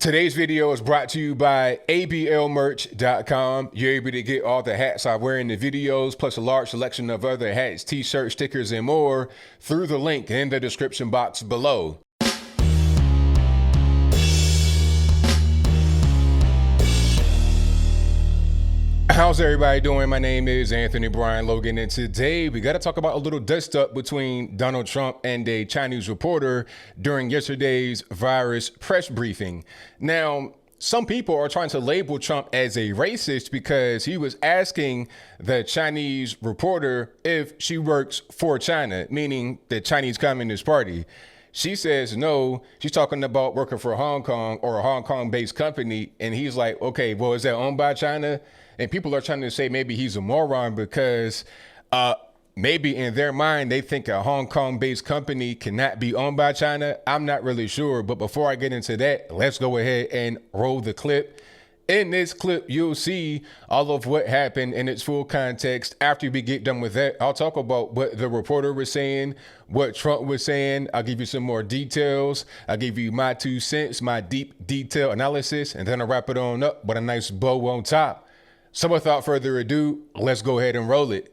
Today's video is brought to you by ablmerch.com. You're able to get all the hats I wear in the videos, plus a large selection of other hats, t-shirts, stickers, and more through the link in the description box below. How's everybody doing? My name is Anthony Brian Logan, and today we got to talk about a little dust up between Donald Trump and a Chinese reporter during yesterday's virus press briefing. Now, some people are trying to label Trump as a racist because he was asking the Chinese reporter if she works for China, meaning the Chinese Communist Party. She says no, she's talking about working for Hong Kong or a Hong Kong-based company. And he's like, okay, well, is that owned by China? And people are trying to say maybe he's a moron because maybe in their mind, they think a Hong Kong-based company cannot be owned by China. I'm not really sure. But before I get into that, let's go ahead and roll the clip. In this clip, you'll see all of what happened in its full context. After we get done with that, I'll talk about what the reporter was saying, what Trump was saying. I'll give you some more details. I'll give you my 2 cents, my deep detail analysis, and then I'll wrap it on up with a nice bow on top. So without further ado, let's go ahead and roll it.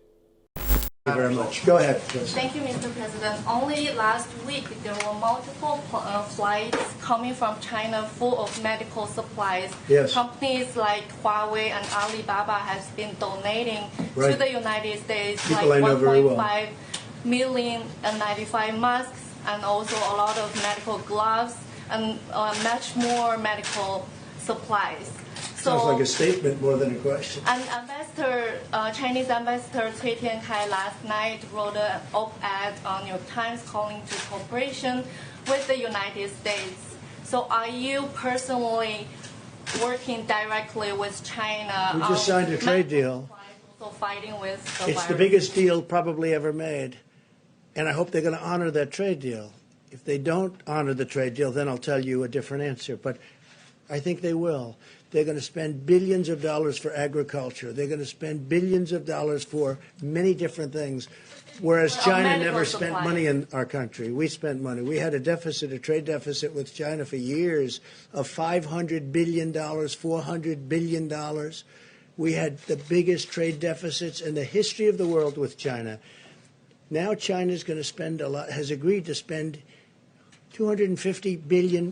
Thank you very much. Go ahead. Thank you, Mr. President. Only last week, there were multiple flights coming from China full of medical supplies. Yes. Companies like Huawei and Alibaba has been donating Right. to the United States People I know very well. 1.5 million N95 masks and also a lot of medical gloves and much more medical supplies. Sounds like a statement more than a question. And Chinese Ambassador Cui Tiankai last night wrote an op-ed on New York Times calling to cooperation with the United States. So are you personally working directly with China? We just signed a trade deal. Also fighting with the It's the virus? biggest deal probably ever made. And I hope they're going to honor that trade deal. If they don't honor the trade deal, then I'll tell you a different answer. But I think they will. They're going to spend billions of dollars for agriculture. They're going to spend billions of dollars for many different things, whereas China medical never spent supplies. money in our country. We spent money. We had a deficit, a trade deficit with China for years of $500 billion, $400 billion. We had the biggest trade deficits in the history of the world with China. Now China's going to spend a lot, has agreed to spend $250 billion,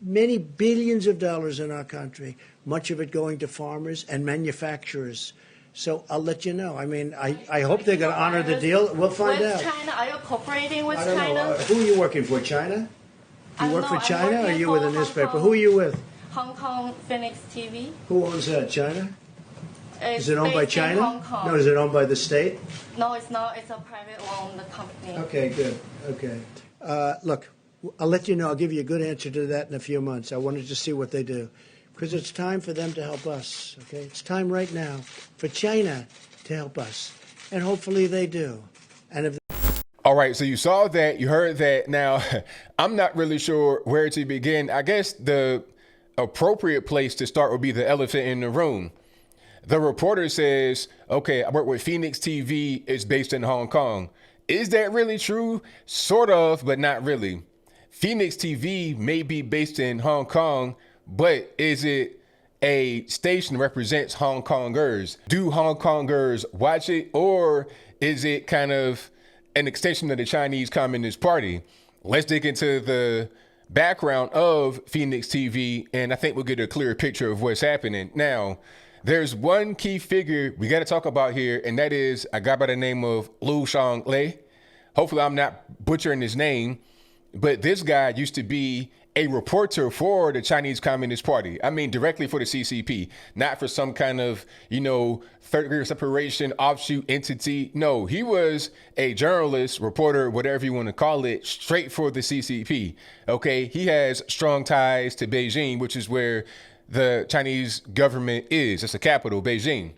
many billions of dollars in our country, much of it going to farmers and manufacturers. So I'll let you know. I mean, I hope they're going to honor the deal. We'll find with out. China, are you cooperating with I don't China? know. Who are you working for, China? You work for I'm China or are working you with a for Hong newspaper? Kong. Who are you with? Hong Kong Phoenix TV. Who owns that, China? It's Is it owned by based in China? Hong Kong. No, is it owned by the state? No, it's not. It's a private owned company. Okay, good. Okay. Look, I'll let you know. I'll give you a good answer to that in a few months. I wanted to see what they do. Because it's time for them to help us, okay? It's time right now for China to help us. And hopefully they do. And if All right, so you saw that, you heard that. Now, I'm not really sure where to begin. I guess the appropriate place to start would be the elephant in the room. The reporter says, okay, I work with Phoenix TV. It's based in Hong Kong. Is that really true? Sort of, but not really. Phoenix TV may be based in Hong Kong, but is it a station that represents Hong Kongers? Do Hong Kongers watch it, or is it kind of an extension of the Chinese Communist Party? Let's dig into the background of Phoenix TV, and I think we'll get a clearer picture of what's happening. Now, there's one key figure we got to talk about here, and that is a guy by the name of Lu Xianglei. Hopefully I'm not butchering his name, but this guy used to be a reporter for the Chinese Communist Party. I mean, directly for the CCP, not for some kind of, third degree separation offshoot entity. No, he was a journalist, reporter, whatever you want to call it, straight for the CCP. Okay, he has strong ties to Beijing, which is where the Chinese government is. It's the capital, Beijing.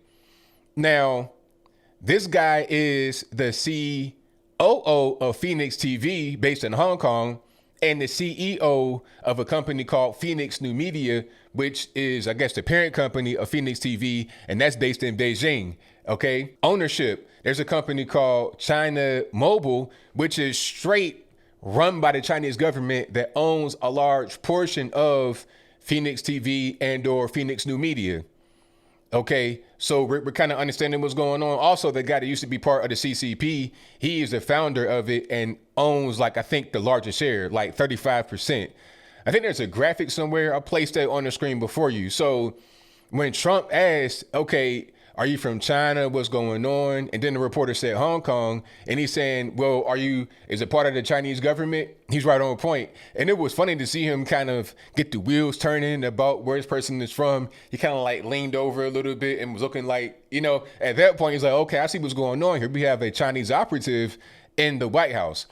Now, this guy is the COO of Phoenix TV based in Hong Kong, and the CEO of a company called Phoenix New Media, which is, I guess, the parent company of Phoenix TV, and that's based in Beijing. Okay. Ownership. There's a company called China Mobile, which is straight run by the Chinese government that owns a large portion of Phoenix TV and or Phoenix New Media. Okay, so we're kind of understanding what's going on. Also, the guy that used to be part of the CCP, he is the founder of it and owns, like, I think the largest share, like 35%. I think there's a graphic somewhere. I'll place that on the screen before you. So when Trump asked, okay, are you from China? What's going on? And then the reporter said Hong Kong. And he's saying, well, is it part of the Chinese government? He's right on point. And it was funny to see him kind of get the wheels turning about where this person is from. He kind of like leaned over a little bit and was looking like, at that point, he's like, okay, I see what's going on here. We have a Chinese operative in the White House.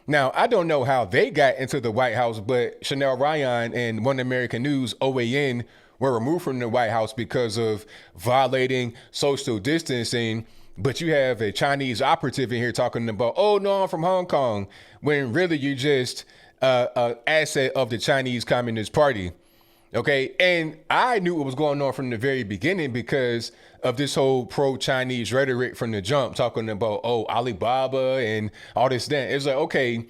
Now, I don't know how they got into the White House, but Chanel Ryan and One American News, OAN, were removed from the White House because of violating social distancing. But you have a Chinese operative in here talking about, oh, no, I'm from Hong Kong, when really you're just an asset of the Chinese Communist Party. Okay. And I knew what was going on from the very beginning because of this whole pro-Chinese rhetoric from the jump, talking about, oh, Alibaba and all this, that. It's like, okay,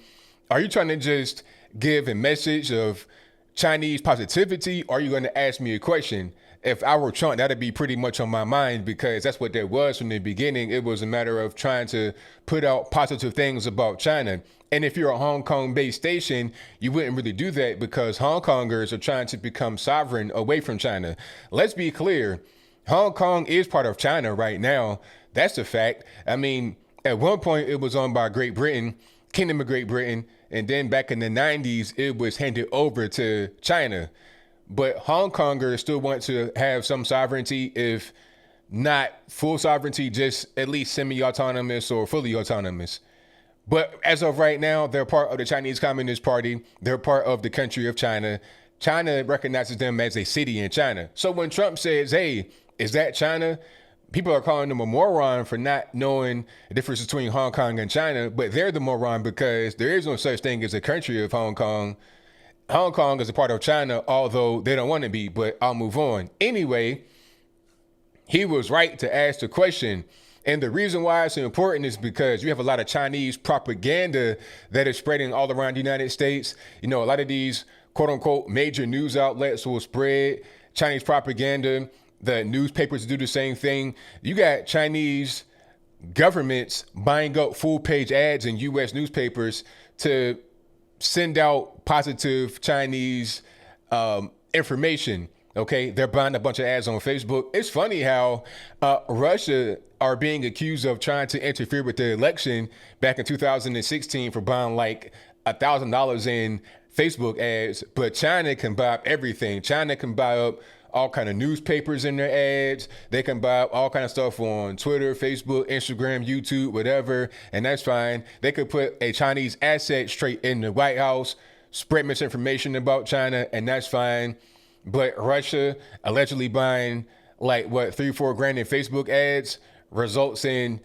are you trying to just give a message of Chinese positivity, or are you going to ask me a question? If I were Trump, that'd be pretty much on my mind, because that's what that was from the beginning. It was a matter of trying to put out positive things about China. And if you're a Hong Kong based station, you wouldn't really do that because Hong Kongers are trying to become sovereign away from China. Let's be clear. Hong Kong is part of China right now. That's a fact. I mean, at one point it was owned by Great Britain, Kingdom of Great Britain. And then back in the 90s, it was handed over to China. But Hong Kongers still want to have some sovereignty, if not full sovereignty, just at least semi-autonomous or fully autonomous. But as of right now, they're part of the Chinese Communist Party. They're part of the country of China. China recognizes them as a city in China. So when Trump says, hey, is that China? People are calling them a moron for not knowing the difference between Hong Kong and China, but they're the moron because there is no such thing as a country of Hong Kong. Hong Kong is a part of China, although they don't want to be, but I'll move on. Anyway, he was right to ask the question. And the reason why it's important is because you have a lot of Chinese propaganda that is spreading all around the United States. A lot of these quote unquote major news outlets will spread Chinese propaganda. The newspapers do the same thing. You got Chinese governments buying up full page ads in U.S. newspapers to send out positive Chinese information. Okay, they're buying a bunch of ads on Facebook. It's funny how Russia are being accused of trying to interfere with the election back in 2016 for buying like $1,000 in Facebook ads, but China can buy up everything. China can buy up all kind of newspapers in their ads. They can buy all kind of stuff on Twitter, Facebook, Instagram, YouTube, whatever, and that's fine. They could put a Chinese asset straight in the White House, spread misinformation about China, and that's fine. But Russia allegedly buying like what, $3-4 in Facebook ads results in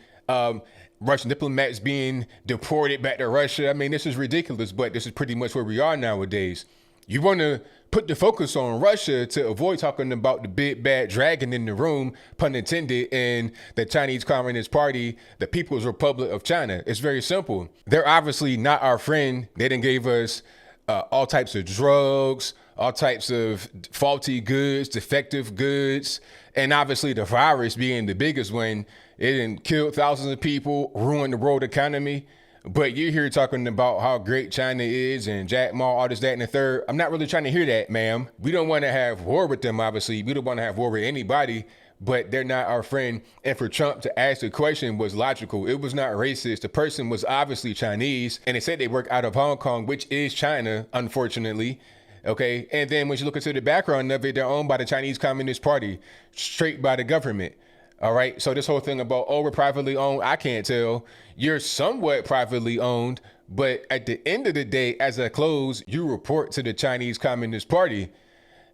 Russian diplomats being deported back to Russia. I mean, this is ridiculous, but this is pretty much where we are nowadays. You want to put the focus on Russia to avoid talking about the big bad dragon in the room, pun intended, in the Chinese Communist Party, the People's Republic of China. It's very simple. They're obviously not our friend. They didn't give us all types of drugs, all types of faulty goods, defective goods, and obviously the virus being the biggest one. It didn't kill thousands of people, ruined the world economy. But you're here talking about how great China is and Jack Ma, all this, that, and the third. I'm not really trying to hear that, ma'am. We don't want to have war with them, obviously. We don't want to have war with anybody, but they're not our friend. And for Trump to ask the question was logical. It was not racist. The person was obviously Chinese, and they said they work out of Hong Kong, which is China, unfortunately. Okay. And then when you look into the background of it, they're owned by the Chinese Communist Party, straight by the government. All right. So this whole thing about, oh, we're privately owned, I can't tell. You're somewhat privately owned, but at the end of the day, as a close, you report to the Chinese Communist Party.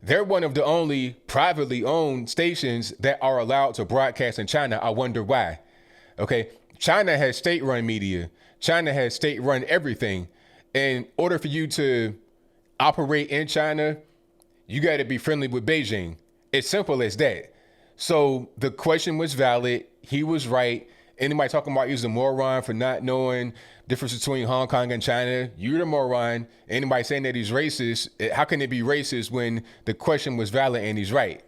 They're one of the only privately owned stations that are allowed to broadcast in China. I wonder why. Okay. China has state-run media. China has state-run everything. In order for you to operate in China, you got to be friendly with Beijing. It's simple as that. So the question was valid. He was right. Anybody talking about he's a moron for not knowing difference between Hong Kong and China, you're the moron. Anybody saying that he's racist, how can it be racist when the question was valid and he's right?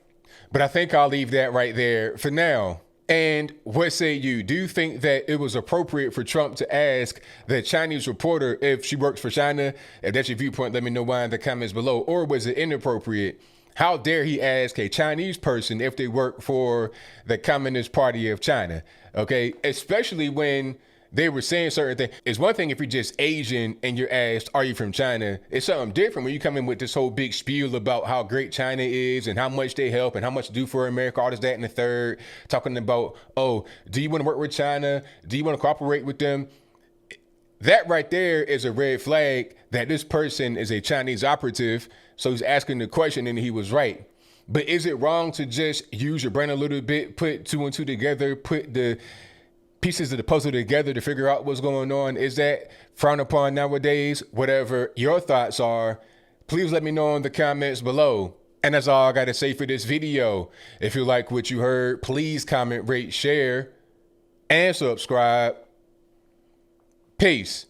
But I think I'll leave that right there for now. And what say you? Do you think that it was appropriate for Trump to ask the Chinese reporter if she works for China? If that's your viewpoint, let me know why in the comments below. Or was it inappropriate? How dare he ask a Chinese person if they work for the Communist Party of China? Okay, especially when they were saying certain things. It's one thing if you're just Asian and you're asked, are you from China? It's something different when you come in with this whole big spiel about how great China is and how much they help and how much to do for America, all this, that, and the third. Talking about, oh, do you want to work with China? Do you want to cooperate with them? That right there is a red flag that this person is a Chinese operative. So he's asking the question and he was right. But is it wrong to just use your brain a little bit, put two and two together, put the pieces of the puzzle together to figure out what's going on? Is that frowned upon nowadays? Whatever your thoughts are, please let me know in the comments below. And that's all I got to say for this video. If you like what you heard, please comment, rate, share, and subscribe. Peace.